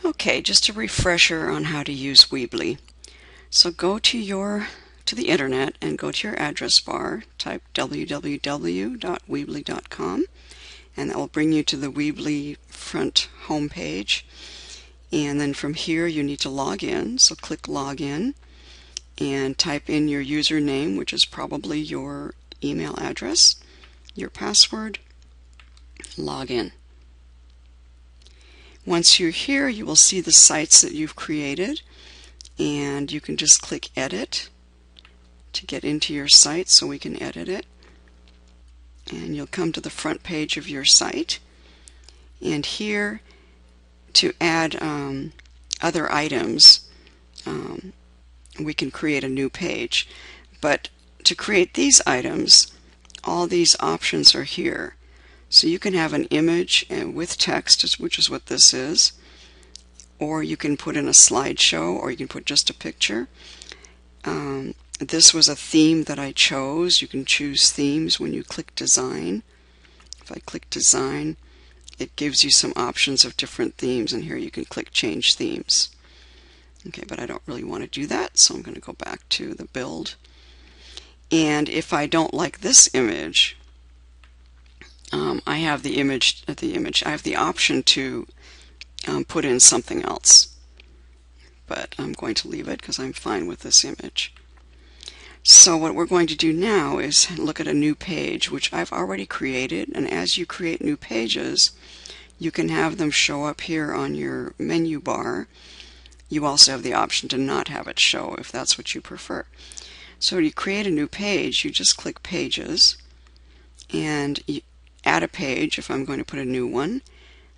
Okay, just a refresher on how to use Weebly. So go to the internet and go to your address bar, type www.weebly.com, and that will bring you to the Weebly front home page. And then from here you need to log in, so click login and type in your username, which is probably your email address, your password, log in. Once you're here, you will see the sites that you've created, and you can just click edit to get into your site so we can edit it. And you'll come to the front page of your site, and here to add other items, we can create a new page. But to create these items, all these options are here. So you can have an image with text, which is what this is, or you can put in a slideshow, or you can put just a picture. This was a theme that I chose. You can choose themes when you click design. If I click design, it gives you some options of different themes, and here you can click change themes. Okay, but I don't really want to do that, so I'm going to go back to the build. And if I don't like this image, I have the option to put in something else, but I'm going to leave it because I'm fine with this image. So what we're going to do now is look at a new page, which I've already created, and as you create new pages, you can have them show up here on your menu bar. You also have the option to not have it show if that's what you prefer. So when you create a new page, you just click Pages, and you add a page if I'm going to put a new one.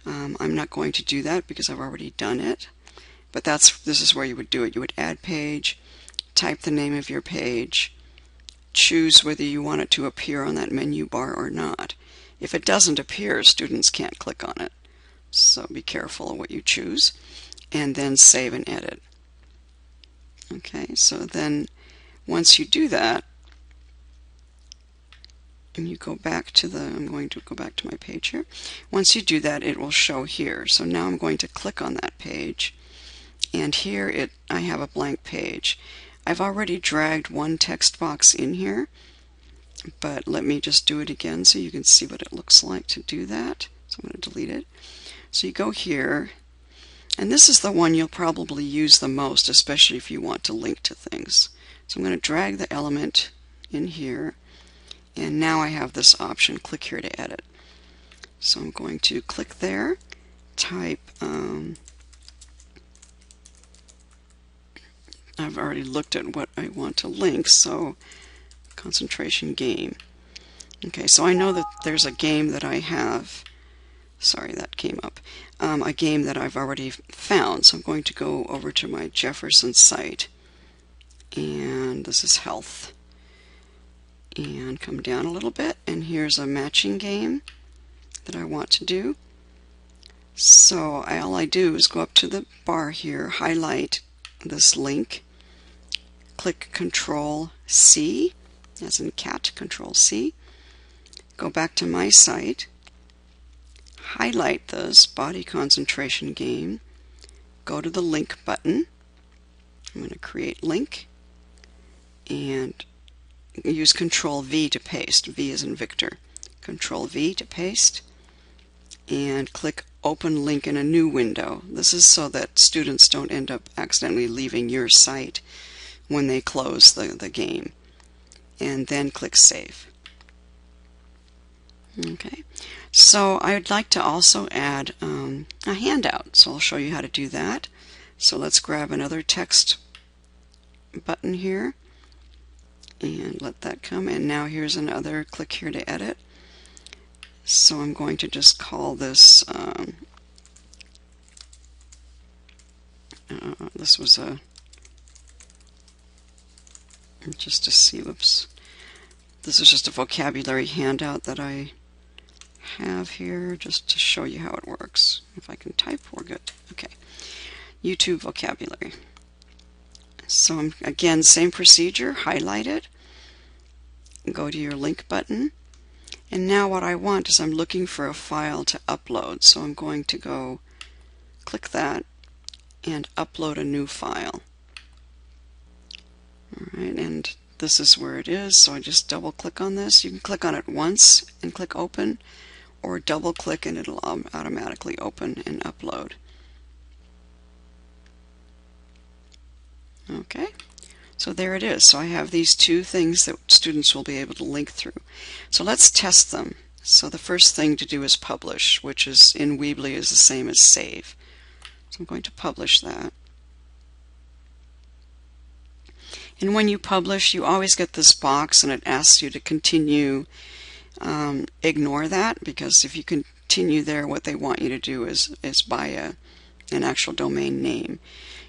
I'm not going to do that because I've already done it, but this is where you would do it. You would add page, type the name of your page, choose whether you want it to appear on that menu bar or not. If it doesn't appear, students can't click on it, so be careful of what you choose, and then save and edit. Okay, so then once you do that, and you go back to I'm going to go back to my page here. Once you do that, it will show here. So now I'm going to click on that page, and here I have a blank page. I've already dragged one text box in here, but let me just do it again so you can see what it looks like to do that. So I'm going to delete it. So you go here, and this is the one you'll probably use the most, especially if you want to link to things. So I'm going to drag the element in here, and now I have this option, click here to edit. So I'm going to click there, type, I've already looked at what I want to link, so concentration game. Okay, so I know that there's a game that I have, sorry that came up, a game that I've already found, so I'm going to go over to my Jefferson site, and this is health. And come down a little bit, and here's a matching game that I want to do. So all I do is go up to the bar here, highlight this link, click Control C, as in cat, Control C, go back to my site, highlight this body concentration game, go to the link button. I'm going to create link, and use Control V to paste. V as in Victor. Control V to paste, and click Open Link in a new window. This is so that students don't end up accidentally leaving your site when they close the game. And then click Save. Okay, so I would like to also add a handout, so I'll show you how to do that. So let's grab another text button here, and let that come, and now here's another, click here to edit. So I'm going to just call this, this was just to see, whoops, this is just a vocabulary handout that I have here just to show you how it works. If I can type, we're good. Okay, YouTube vocabulary. So again, same procedure, highlight it, go to your link button, and now what I want is I'm looking for a file to upload, so I'm going to go click that, and upload a new file. Alright, and this is where it is, so I just double click on this. You can click on it once and click open, or double click and it'll automatically open and upload. Okay, so there it is. So I have these two things that students will be able to link through. So let's test them. So the first thing to do is publish, which is in Weebly is the same as save. So I'm going to publish that. And when you publish, you always get this box and it asks you to continue. Ignore that, because if you continue there, what they want you to do is buy an actual domain name.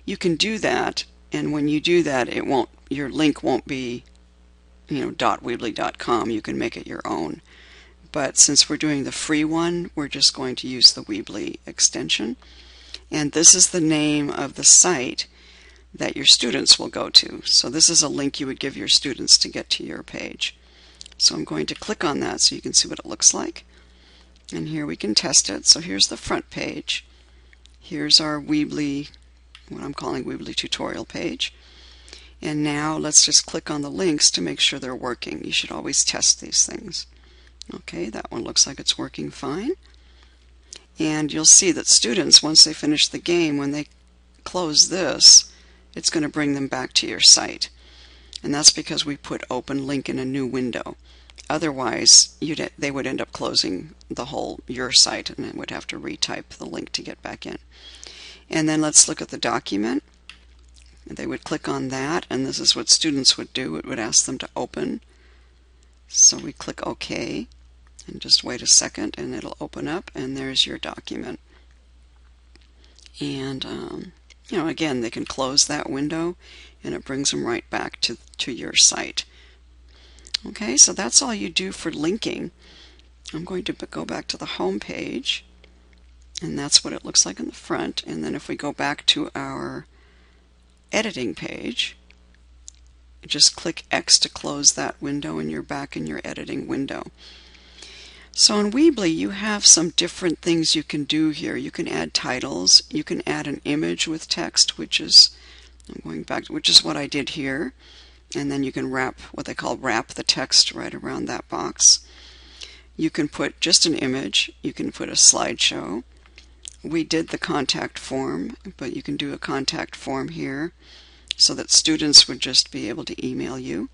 You can do that, and when you do that, it won't, your link won't be, .weebly.com. You can make it your own. But since we're doing the free one, we're just going to use the Weebly extension. And this is the name of the site that your students will go to. So this is a link you would give your students to get to your page. So I'm going to click on that so you can see what it looks like. And here we can test it. So here's the front page. Here's our Weebly, what I'm calling Weebly tutorial page. And now let's just click on the links to make sure they're working. You should always test these things. Okay, that one looks like it's working fine. And you'll see that students, once they finish the game, when they close this, it's going to bring them back to your site. And that's because we put open link in a new window. Otherwise, they would end up closing the whole your site and it would have to retype the link to get back in. And then let's look at the document. They would click on that, and this is what students would do. It would ask them to open. So we click OK, and just wait a second and it'll open up, and there's your document. And again, they can close that window and it brings them right back to your site. Okay, so that's all you do for linking. I'm going to go back to the home page, and that's what it looks like in the front. And then if we go back to our editing page, just click X to close that window and you're back in your editing window. So in Weebly, you have some different things you can do here. You can add titles, you can add an image with text, which is what I did here. And then you can wrap the text right around that box. You can put just an image, you can put a slideshow. We did the contact form, but you can do a contact form here so that students would just be able to email you.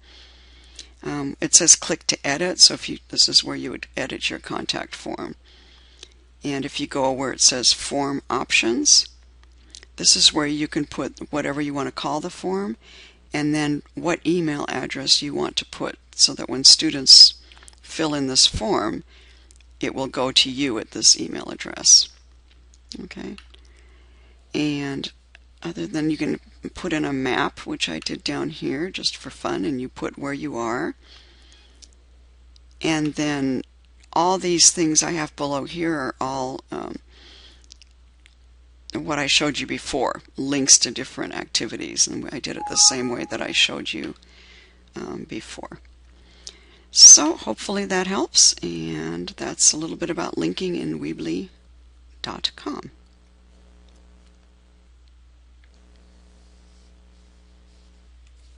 It says click to edit, so this is where you would edit your contact form. And if you go where it says form options, this is where you can put whatever you want to call the form, and then what email address you want to put, so that when students fill in this form, it will go to you at this email address. Okay, and other than, you can put in a map, which I did down here just for fun, and you put where you are. And then all these things I have below here are all what I showed you before, links to different activities, and I did it the same way that I showed you before. So hopefully that helps, and that's a little bit about linking in Weebly.com.